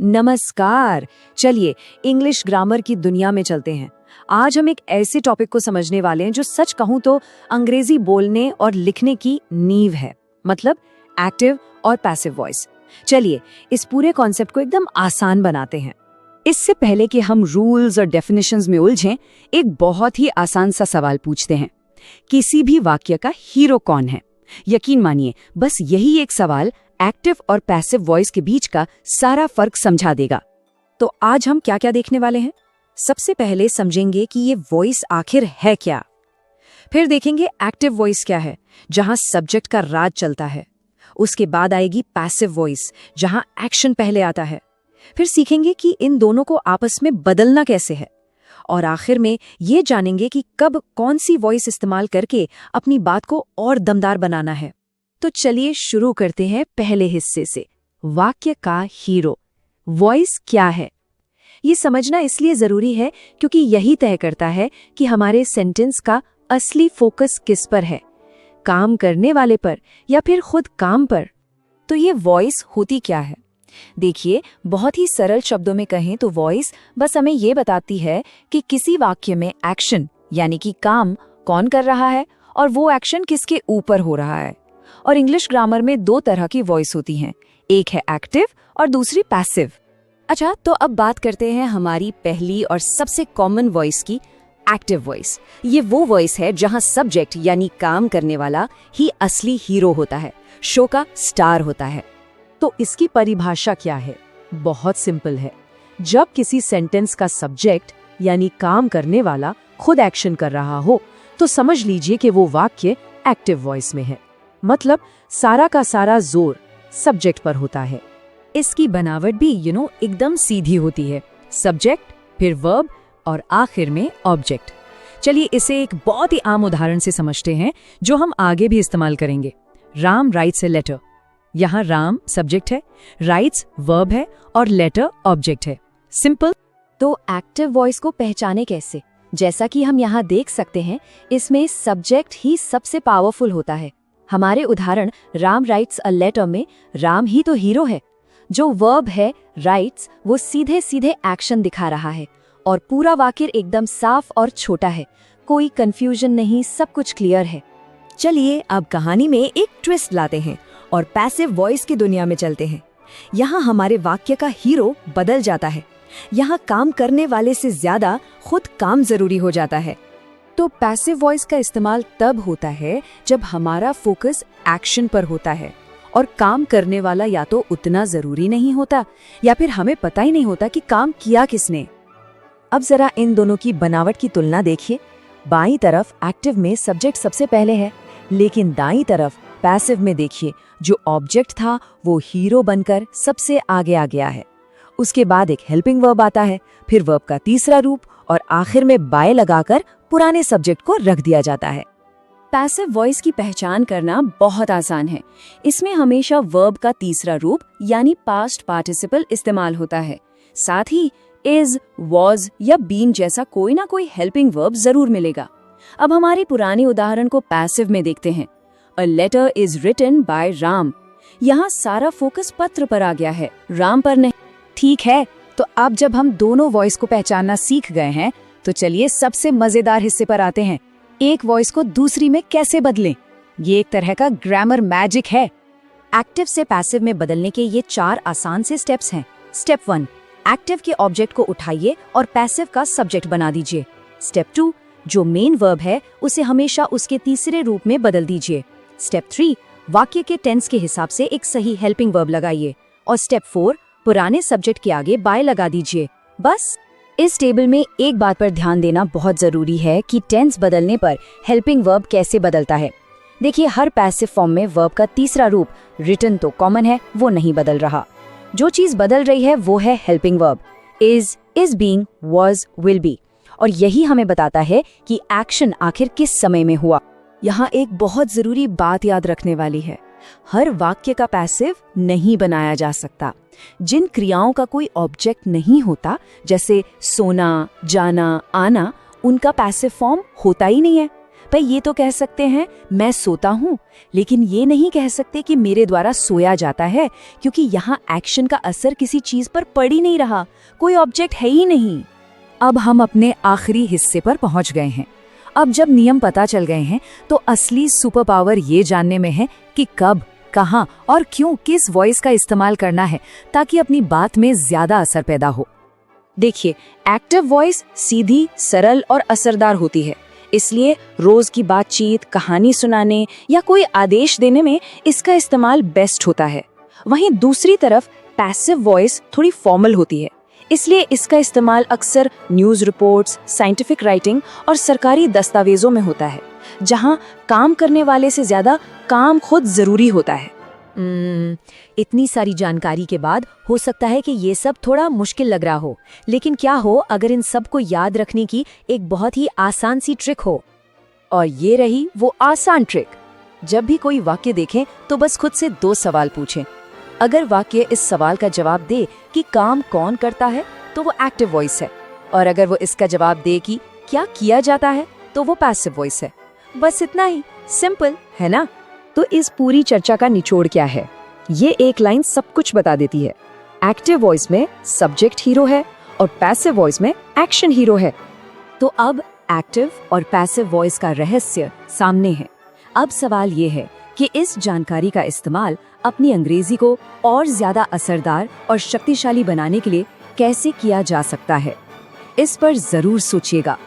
नमस्कार। चलिए English grammar की दुनिया में चलते हैं। आज हम एक ऐसे टॉपिक को समझने वाले हैं जो सच कहूं तो अंग्रेजी बोलने और लिखने की नींव है, मतलब एक्टिव और पैसिव वॉइस। चलिए इस पूरे कॉन्सेप्ट को एकदम आसान बनाते हैं। इससे पहले कि हम रूल्स और डेफिनेशंस में उलझें, एक बहुत ही आसान सा सवाल पूछते हैं। किसी भी वाक्य का हीरो कौन है? यकीन मानिए, बस यही एक सवाल एक्टिव और पैसिव वॉइस के बीच का सारा फर्क समझा देगा। तो आज हम क्या क्या देखने वाले हैं? सबसे पहले समझेंगे कि ये वॉइस आखिर है क्या। फिर देखेंगे एक्टिव वॉइस क्या है, जहां सब्जेक्ट का राज चलता है। उसके बाद आएगी पैसिव वॉइस, जहां एक्शन पहले आता है। फिर सीखेंगे कि इन दोनों को आपस में बदलना कैसे है। और आखिर में ये जानेंगे कि कब कौन सी वॉइस इस्तेमाल करके अपनी बात को और दमदार बनाना है। तो चलिए शुरू करते हैं पहले हिस्से से, वाक्य का हीरो। वॉइस क्या है? ये समझना इसलिए जरूरी है क्योंकि यही तय करता है कि हमारे सेंटेंस का असली फोकस किस पर है, काम करने वाले पर या फिर खुद काम पर। तो ये वॉइस होती क्या है? देखिए, बहुत ही सरल शब्दों में कहें तो वॉइस बस हमें ये बताती है कि किसी वाक्य में एक्शन यानी कि काम कौन कर रहा है और वो एक्शन किसके ऊपर हो रहा है। और इंग्लिश ग्रामर में दो तरह की वॉइस होती हैं, एक है एक्टिव और दूसरी पैसिव। अच्छा, तो अब बात करते हैं हमारी पहली और सबसे कॉमन वॉइस की, एक्टिव वॉइस। ये वो वॉइस है जहां सब्जेक्ट यानी काम करने वाला ही असली हीरो होता है, शो का स्टार होता है। तो इसकी परिभाषा क्या है? बहुत सिंपल है। जब किसी सेंटेंस का सब्जेक्ट यानी काम करने वाला खुद एक्शन कर रहा हो तो समझ लीजिए कि वो वाक्य एक्टिव वॉइस में है। मतलब सारा का सारा जोर सब्जेक्ट पर होता है। इसकी बनावट भी एकदम सीधी होती है, सब्जेक्ट फिर वर्ब और आखिर में ऑब्जेक्ट। चलिए इसे एक बहुत ही आम उदाहरण से समझते हैं जो हम आगे भी इस्तेमाल करेंगे। Ram writes a letter. यहाँ राम सब्जेक्ट है, राइट्स वर्ब है और लेटर ऑब्जेक्ट है। सिंपल। तो एक्टिव वॉइस को पहचाने कैसे? जैसा कि हम यहाँ देख सकते हैं, इसमें सब्जेक्ट ही सबसे पावरफुल होता है। हमारे उदाहरण राम राइट्स अ लेटर में राम ही तो हीरो है। जो वर्ब है राइट्स, वो सीधे सीधे एक्शन दिखा रहा है और पूरा वाक्य एकदम साफ और छोटा है, कोई कंफ्यूजन नहीं, सब कुछ क्लियर है। चलिए अब कहानी में एक ट्विस्ट लाते हैं और पैसिव वॉइस की दुनिया में चलते हैं। यहाँ हमारे वाक्य का हीरो बदल जाता है। यहाँ काम करने वाले से ज्यादा खुद काम जरूरी हो जाता है। तो पैसिव वॉइस का इस्तेमाल तब होता है जब हमारा फोकस एक्शन पर होता है और काम करने वाला या तो उतना जरूरी नहीं होता या फिर हमें पता ही नहीं होता कि काम किया किसने। अब जरा इन दोनों की बनावट की तुलना देखिए। बाईं तरफ एक्टिव में सब्जेक्ट सबसे पहले है, लेकिन दाईं तरफ पैसिव में देखिए, जो ऑब्जेक्ट था वो हीरो बनकर सबसे आगे आ गया है। उसके बाद एक हेल्पिंग वर्ब आता है, फिर वर्ब का तीसरा रूप और आखिर में बाय लगाकर पुराने सब्जेक्ट को रख दिया जाता है। पैसिव वॉइस की पहचान करना बहुत आसान है। इसमें हमेशा वर्ब का तीसरा रूप यानी पास्ट पार्टिसिपल इस्तेमाल होता है। साथ ही इज, वॉज या बीन जैसा कोई ना कोई हेल्पिंग वर्ब जरूर मिलेगा। अब हमारे पुराने उदाहरण को पैसिव में देखते हैं। A letter is written by Ram. यहाँ सारा फोकस पत्र पर आ गया है, राम पर नहीं। ठीक है, तो अब जब हम दोनों वॉइस को पहचानना सीख गए हैं तो चलिए सबसे मजेदार हिस्से पर आते हैं, एक वॉइस को दूसरी में कैसे बदलें। ये एक तरह का ग्रामर मैजिक है। एक्टिव से पैसिव में बदलने के ये 4 आसान से स्टेप्स हैं। स्टेप 1, एक्टिव के ऑब्जेक्ट को उठाइए और पैसिव का सब्जेक्ट बना दीजिए। स्टेप 2, जो मेन वर्ब है उसे हमेशा उसके तीसरे रूप में बदल दीजिए। स्टेप 3, वाक्य के टेंस के हिसाब से एक सही हेल्पिंग वर्ब लगाइए। और स्टेप 4, पुराने सब्जेक्ट के आगे बाय लगा दीजिए। बस। इस टेबल में एक बात पर ध्यान देना बहुत जरूरी है कि टेंस बदलने पर हेल्पिंग वर्ब कैसे बदलता है। देखिए, हर पैसिव फॉर्म में वर्ब का तीसरा रूप रिटन तो कॉमन है, वो नहीं बदल रहा। जो चीज बदल रही है वो है helping verb is being, was, will be. और यही हमें बताता है कि एक्शन आखिर किस समय में हुआ। यहाँ एक बहुत जरूरी बात याद रखने वाली है, हर वाक्य का पैसिव नहीं बनाया जा सकता। जिन क्रियाओं का कोई ऑब्जेक्ट नहीं होता, जैसे सोना, जाना, आना, उनका पैसिव फॉर्म होता ही नहीं है। पर ये तो कह सकते हैं मैं सोता हूँ, लेकिन ये नहीं कह सकते कि मेरे द्वारा सोया जाता है, क्योंकि यहाँ एक्शन का असर किसी चीज पर पड़ ही नहीं रहा, कोई ऑब्जेक्ट है ही नहीं। अब हम अपने आखिरी हिस्से पर पहुंच गए हैं। अब जब नियम पता चल गए हैं तो असली सुपर पावर ये जानने में है कि कब, कहां और क्यों किस वॉइस का इस्तेमाल करना है ताकि अपनी बात में ज्यादा असर पैदा हो। देखिए, एक्टिव वॉइस सीधी, सरल और असरदार होती है, इसलिए रोज की बातचीत, कहानी सुनाने या कोई आदेश देने में इसका इस्तेमाल बेस्ट होता है। वहीं दूसरी तरफ पैसिव वॉइस थोड़ी फॉर्मल होती है, इसलिए इसका इस्तेमाल अक्सर न्यूज़ रिपोर्ट्स, साइंटिफिक राइटिंग और सरकारी दस्तावेजों में होता है, जहां काम करने वाले से ज्यादा काम खुद जरूरी होता है। इतनी सारी जानकारी के बाद हो सकता है कि ये सब थोड़ा मुश्किल लग रहा हो, लेकिन क्या हो अगर इन सब को याद रखने की एक बहुत ही आसान सी ट्रिक हो। और ये रही वो आसान ट्रिक। जब भी कोई वाक्य देखें तो बस खुद से 2 सवाल पूछें। अगर वाक्य इस सवाल का जवाब दे कि काम कौन करता है तो वो एक्टिव वॉइस है, और अगर वो इसका जवाब दे कि क्या किया जाता है तो वो पैसिव वॉइस है। बस इतना ही, सिंपल है ना? तो इस पूरी चर्चा का निचोड़ क्या है? ये एक लाइन सब कुछ बता देती है। एक्टिव वॉइस में सब्जेक्ट हीरो है और पैसिव वॉइस में एक्शन हीरो है। तो अब एक्टिव और पैसिव वॉइस का रहस्य सामने है। अब सवाल ये है कि इस जानकारी का इस्तेमाल अपनी अंग्रेजी को और ज्यादा असरदार और शक्तिशाली बनाने के लिए कैसे किया जा सकता है। इस पर जरूर सोचिएगा।